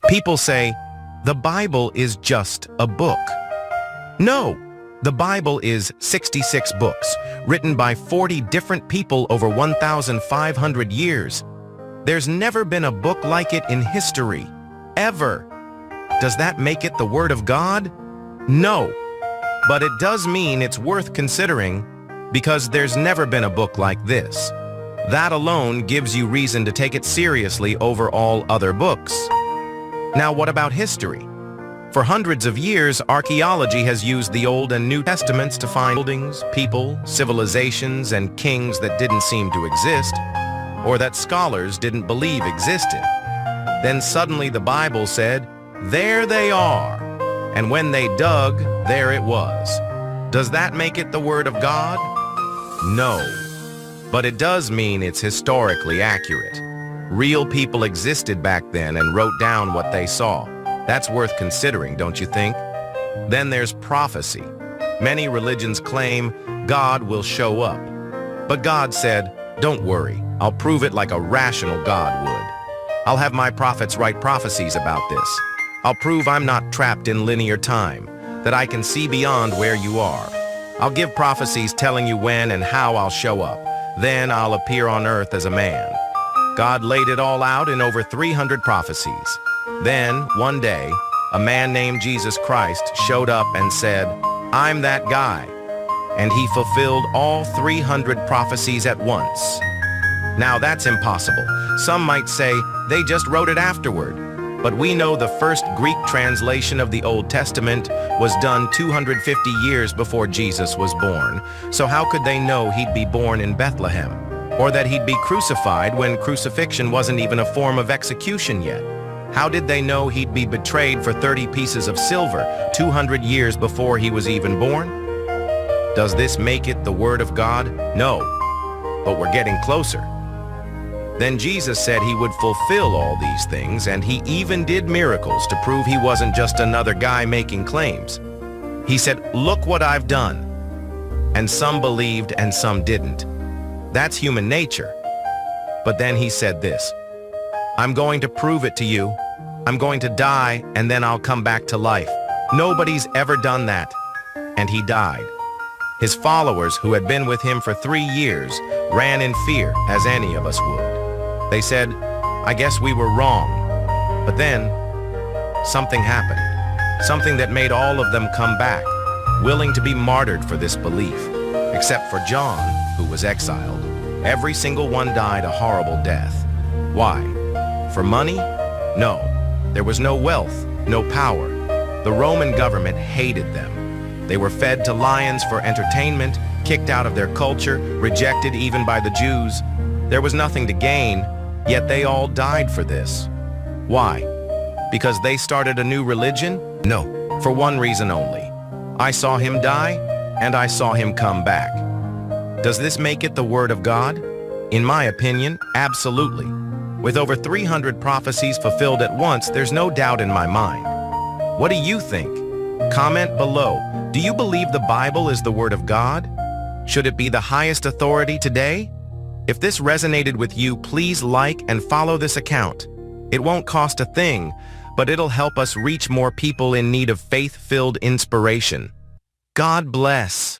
People say, the Bible is just a book. No, the Bible is 66 books, written by 40 different people over 1,500 years. There's never been a book like it in history, ever. Does that make it the Word of God? No, but it does mean it's worth considering because there's never been a book like this. That alone gives you reason to take it seriously over all other books. Now, what about history? For hundreds of years, archaeology has used the Old and New Testaments to find buildings, people, civilizations, and kings that didn't seem to exist, or that scholars didn't believe existed. Then suddenly the Bible said, there they are. And when they dug, there it was. Does that make it the Word of God? No. But it does mean it's historically accurate. Real people existed back then and wrote down what they saw. That's worth considering, don't you think? Then there's prophecy. Many religions claim God will show up. But God said, don't worry, I'll prove it like a rational God would. I'll have my prophets write prophecies about this. I'll prove I'm not trapped in linear time, that I can see beyond where you are. I'll give prophecies telling you when and how I'll show up. Then I'll appear on earth as a man. God laid it all out in over 300 prophecies. Then, one day, a man named Jesus Christ showed up and said, I'm that guy. And he fulfilled all 300 prophecies at once. Now that's impossible. Some might say they just wrote it afterward. But we know the first Greek translation of the Old Testament was done 250 years before Jesus was born. So how could they know he'd be born in Bethlehem? Or that he'd be crucified when crucifixion wasn't even a form of execution yet? How did they know he'd be betrayed for 30 pieces of silver 200 years before he was even born? Does this make it the Word of God? No, but we're getting closer. Then Jesus said he would fulfill all these things, and he even did miracles to prove he wasn't just another guy making claims. He said, look what I've done. And some believed and some didn't. That's human nature. But then he said this, I'm going to prove it to you. I'm going to die, and then I'll come back to life. Nobody's ever done that. And he died. His followers, who had been with him for 3 years, ran in fear, as any of us would. They said, I guess we were wrong. But then, something happened. Something that made all of them come back, willing to be martyred for this belief. Except for John, who was exiled. Every single one died a horrible death. Why? For money? No. There was no wealth, no power. The Roman government hated them. They were fed to lions for entertainment, kicked out of their culture, rejected even by the Jews. There was nothing to gain, yet they all died for this. Why? Because they started a new religion? No, for one reason only. I saw him die, and I saw him come back. Does this make it the Word of God? In my opinion, absolutely. With over 300 prophecies fulfilled at once, there's no doubt in my mind. What do you think? Comment below. Do you believe the Bible is the Word of God? Should it be the highest authority today? If this resonated with you, please like and follow this account. It won't cost a thing, but it'll help us reach more people in need of faith-filled inspiration. God bless.